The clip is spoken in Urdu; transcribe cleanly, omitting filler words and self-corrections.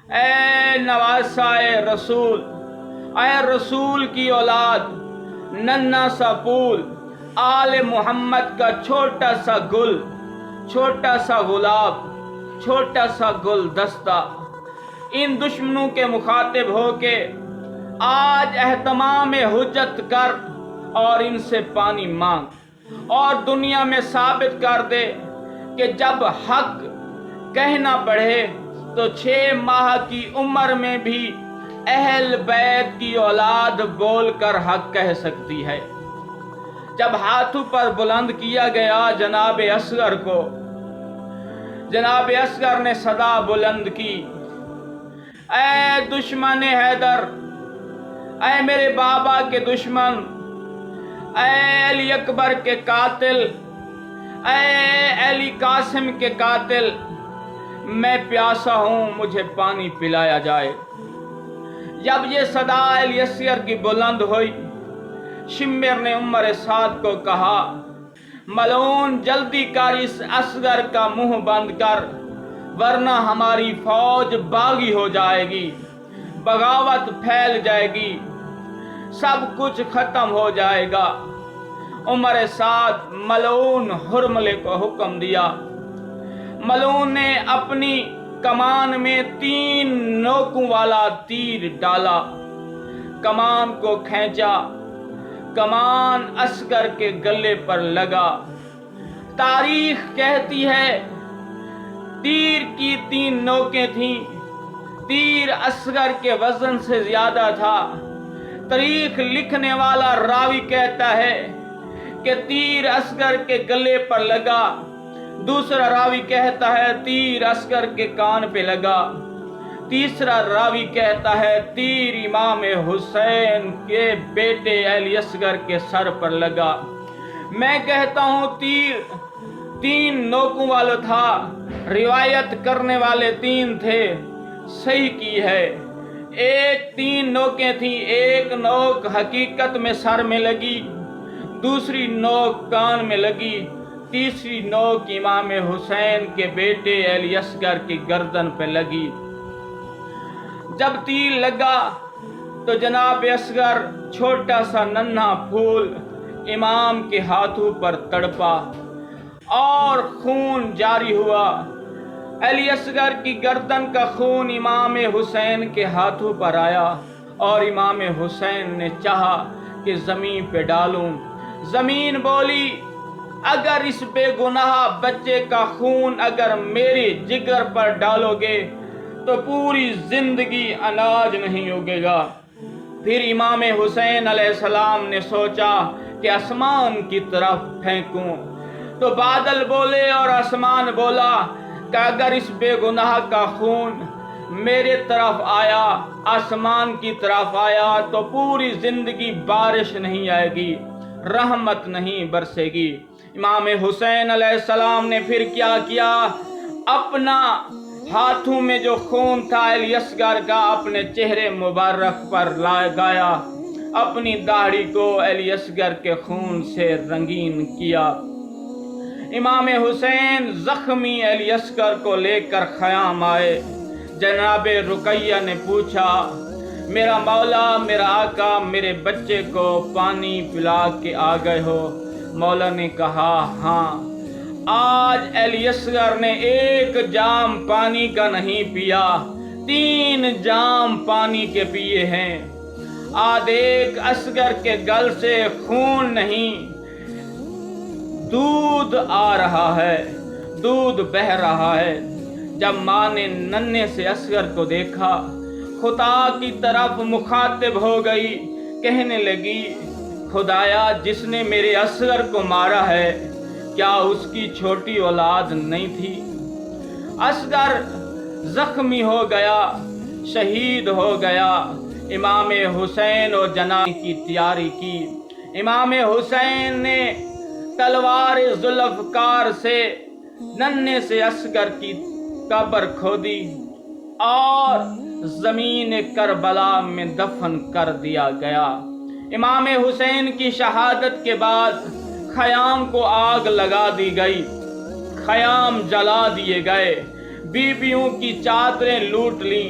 اے نواسائے رسول، اے رسول کی اولاد، ننھا سا پھول، آل محمد کا چھوٹا سا گل، چھوٹا سا گلاب، چھوٹا سا گلدستہ، ان دشمنوں کے مخاطب ہو کے آج اہتمام حجت کر اور ان سے پانی مانگ، اور دنیا میں ثابت کر دے کہ جب حق کہنا پڑے تو 6 ماہ کی عمر میں بھی اہل بیت کی اولاد بول کر حق کہہ سکتی ہے۔ جب ہاتھوں پر بلند کیا گیا جناب اصغر کو، جناب اصغر نے صدا بلند کی، اے دشمن حیدر، اے میرے بابا کے دشمن، اے علی اکبر کے قاتل، اے علی قاسم کے قاتل، میں پیاسا ہوں، مجھے پانی پلایا جائے۔ جب یہ صدا علی اصغر کی بلند ہوئی، شمر نے عمر سعد کو کہا، ملعون جلدی کر اس اصغر کا منہ بند کر، ورنہ ہماری فوج باغی ہو جائے گی، بغاوت پھیل جائے گی، سب کچھ ختم ہو جائے گا۔ عمر سعد ملعون حرملے کو حکم دیا۔ ملعون نے اپنی کمان میں 3 نوکوں والا تیر ڈالا، کمان کو کھینچا، کمان اصغر کے گلے پر لگا۔ تاریخ کہتی ہے تیر کی 3 نوکیں تھیں، تیر اصغر کے وزن سے زیادہ تھا۔ تاریخ لکھنے والا راوی کہتا ہے کہ تیر اصغر کے گلے پر لگا، دوسرا راوی کہتا ہے تیر اصغر کے کان پہ لگا، تیسرا راوی کہتا ہے تیر امام حسین کے بیٹے علی اصغر کے سر پر لگا۔ میں کہتا ہوں تیر 3 نوکوں والا تھا، روایت کرنے والے 3 تھے، صحیح کی ہے۔ 3 نوکیں تھیں، ایک نوک حقیقت میں سر میں لگی، دوسری نوک کان میں لگی، تیسری نوک امام حسین کے بیٹے علی اصغر کی گردن پہ لگی۔ جب تیر لگا تو جناب اصغر چھوٹا سا ننھا پھول امام کے ہاتھوں پر تڑپا اور خون جاری ہوا۔ علی اصغر کی گردن کا خون امام حسین کے ہاتھوں پر آیا اور امام حسین نے چاہا کہ زمین پہ ڈالوں۔ زمین بولی، اگر اس بے گناہ بچے کا خون اگر میرے جگر پر ڈالو گے تو پوری زندگی اناج نہیں اگے گا۔ پھر امام حسین علیہ السلام نے سوچا کہ آسمان کی طرف پھینکوں، تو بادل بولے اور آسمان بولا کہ اگر اس بے گناہ کا خون میرے طرف آیا، آسمان کی طرف آیا تو پوری زندگی بارش نہیں آئے گی، رحمت نہیں برسے گی۔ امام حسین علیہ السلام نے پھر کیا کیا، اپنا ہاتھوں میں جو خون تھا علی اصغر کا اپنے چہرے مبارک پر لگایا، اپنی داڑھی کو علی اصغر کے خون سے رنگین کیا۔ امام حسین زخمی علی اصغر کو لے کر خیام آئے۔ جناب رقیہ نے پوچھا، میرا مولا، میرا آقا، میرے بچے کو پانی پلا کے آ گئے ہو؟ مولا نے کہا، ہاں، آج علی اصغر نے 1 جام پانی کا نہیں پیا، 3 جام پانی کے پیے ہیں۔ آج ایک اصغر کے گل سے خون نہیں، دودھ آ رہا ہے، دودھ بہہ رہا ہے۔ جب ماں نے ننھے سے اصغر کو دیکھا، خدا کی طرف مخاطب ہو گئی، کہنے لگی، خدایا، جس نے میرے اصغر کو مارا ہے کیا اس کی چھوٹی اولاد نہیں تھی؟ اصغر زخمی ہو گیا، شہید ہو گیا۔ امام حسین اور جنازے کی تیاری کی۔ امام حسین نے تلوار ذوالفقار سے ننھے سے اصغر کی قبر کھودی اور زمین کربلا میں دفن کر دیا گیا۔ امام حسین کی شہادت کے بعد خیام کو آگ لگا دی گئی، خیام جلا دیے گئے، بیویوں کی چادریں لوٹ لیں،